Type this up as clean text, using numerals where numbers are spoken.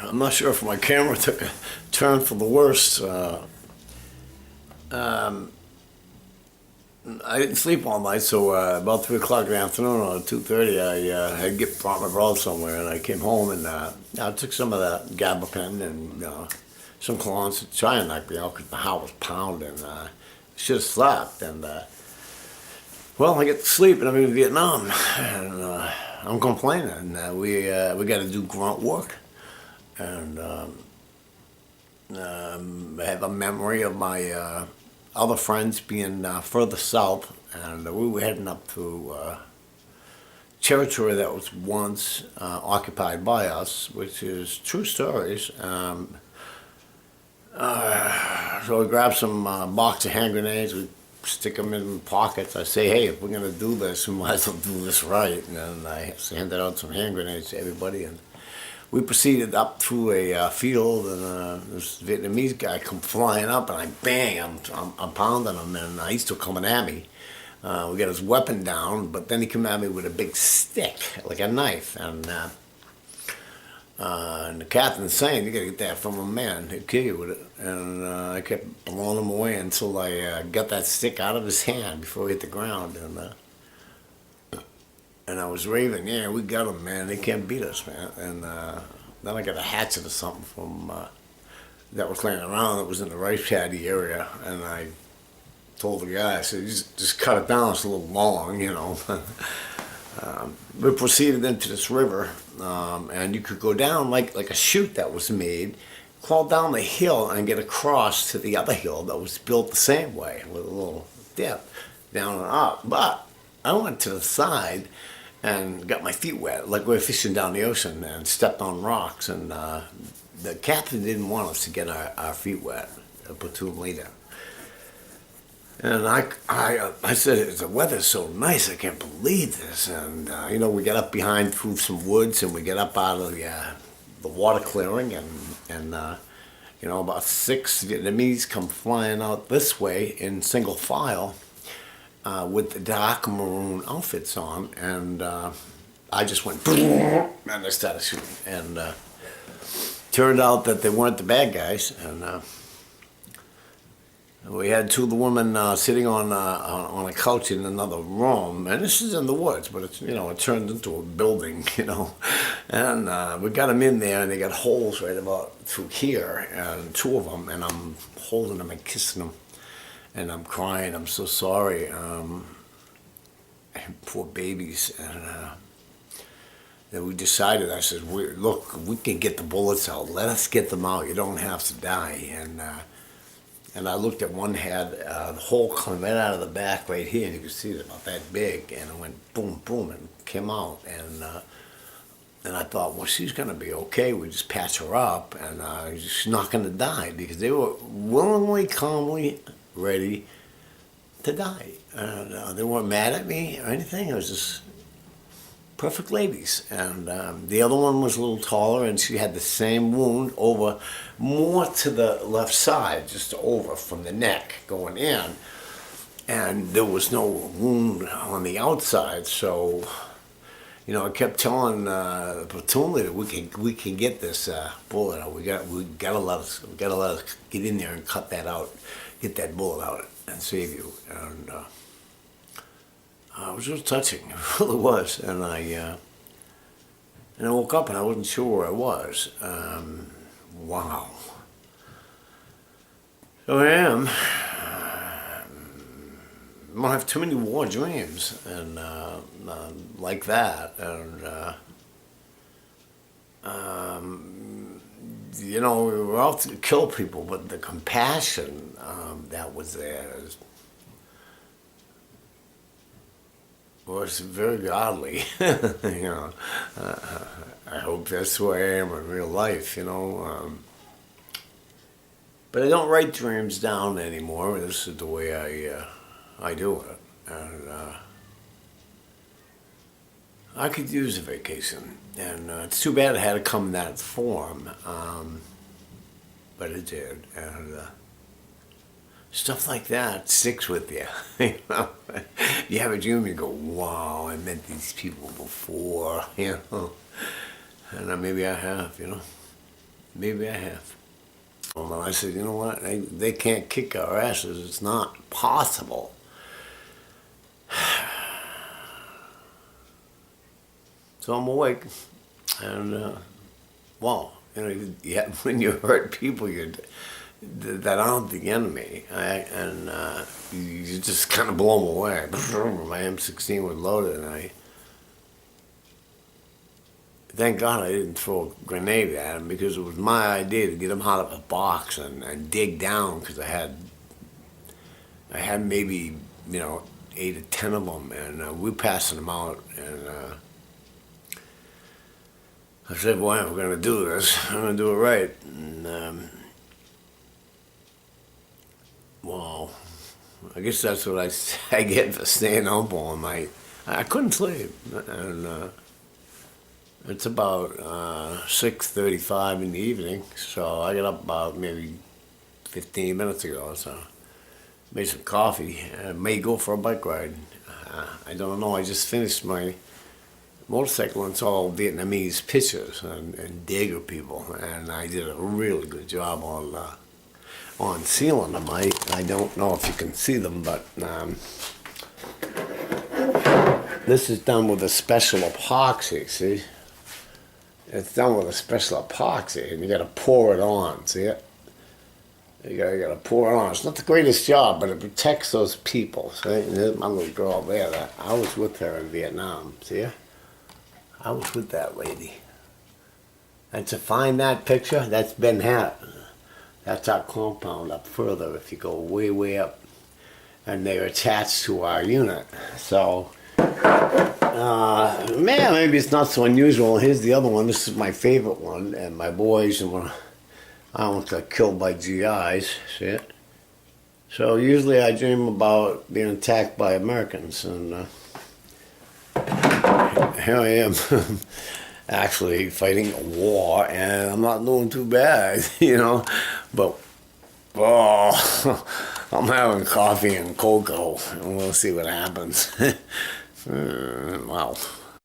I'm not sure if my camera took a turn for the worst. I didn't sleep all night, so about 3 o'clock in the afternoon or 2:30, I had brought my brother somewhere, and I came home and I took some of that gabapentin and some colognes to try and knock me out because the heart was pounding. Should have slept, and well, I get to sleep, and I'm in Vietnam, and I'm complaining. We got to do grunt work, and I have a memory of my other friends being further south, and we were heading up to territory that was once occupied by us, which is true stories. So we grabbed some box of hand grenades, we stick them in pockets. I say, hey, if we're going to do this, we might as well do this right. And then I handed out some hand grenades to everybody, and we proceeded up through a field, and this Vietnamese guy come flying up, and I bang, I'm pounding him, and he's still coming at me. We got his weapon down, but then he came at me with a big stick, like a knife, and the captain's saying, you gotta get that from a man, he'll kill you with it. And I kept blowing him away until I got that stick out of his hand before he hit the ground, and I was raving, yeah, we got them, man. They can't beat us, man. And then I got a hatchet or something from that was laying around that was in the rice paddy area, and I told the guy, I said, just cut it down. It's a little long, you know. We proceeded into this river, and you could go down like a chute that was made, crawl down the hill and get across to the other hill that was built the same way with a little dip down and up. But I went to the side and got my feet wet, like we were fishing down the ocean, and stepped on rocks. And the captain didn't want us to get our feet wet, a platoon leader. And I said, the weather's so nice, I can't believe this. And, we get up behind through some woods, and we get up out of the water clearing, and about 6 Vietnamese come flying out this way in single file, with the dark maroon outfits on, and I just went boom, and I started shooting, and turned out that they weren't the bad guys, and we had 2 of the women sitting on a couch in another room, and this is in the woods, but it's it turned into a building, and we got them in there, and they got holes right about through here, and 2 of them, and I'm holding them and kissing them. And I'm crying, I'm so sorry. Poor babies. And then we decided, I said, look, we can get the bullets out. Let us get them out. You don't have to die. And I looked at one had the hole coming right out of the back right here, and you could see it about that big. And it went boom, boom, and came out. And I thought, well, she's going to be okay. We just patch her up, and she's not going to die, because they were willingly, calmly ready to die. And they weren't mad at me or anything. It was just perfect ladies. And the other one was a little taller, and she had the same wound over more to the left side, just over from the neck going in. And there was no wound on the outside, so I kept telling the platoon leader, we can get this bullet out. We gotta let us get in there and cut that out, get that bullet out, and save you. And it was just touching. It really was. And I woke up and I wasn't sure where I was. Wow. So I am. I don't have too many war dreams, and like that, and we were out to kill people, but the compassion that was there was very godly. I hope that's who I am in real life, but I don't write dreams down anymore. This is the way I do it, and I could use a vacation, and it's too bad it had to come in that form, but it did, and stuff like that sticks with you. You have a dream, you go, wow, I met these people before, and maybe I have, Maybe I have. Well, I said, you know what? They can't kick our asses. It's not possible. So I'm awake, and well, yeah, when you hurt people, that aren't the enemy, and you just kind of blow them away. My M16 was loaded, and thank God I didn't throw a grenade at him because it was my idea to get him out of a box and dig down because I had maybe 8 or 10 of them, and we passing them out, and I said, "Boy, if we're gonna do this, I'm gonna do it right." And well, I guess that's what I get for staying up all night. I couldn't sleep, and it's about 6:35 in the evening, so I got up about maybe 15 minutes ago. So made some coffee. I may go for a bike ride. I don't know. I just finished my motorcycle, and it's all Vietnamese pictures and Dago people, and I did a really good job on sealing them. I don't know if you can see them, but this is done with a special epoxy. See, it's done with a special epoxy, and you got to pour it on. See it? You gotta pour it on. It's not the greatest job, but it protects those people. See, and there's my little girl there. That I was with her in Vietnam. See her? I was with that lady. And to find that picture, that's Ben Hat. That's our compound up further if you go way, way up. And they're attached to our unit. So, man, maybe it's not so unusual. Here's the other one. This is my favorite one. And my boys, and I almost got killed by GIs. See it? So usually I dream about being attacked by Americans. And here I am actually fighting a war, and I'm not doing too bad, but I'm having coffee and cocoa, and we'll see what happens. Wow.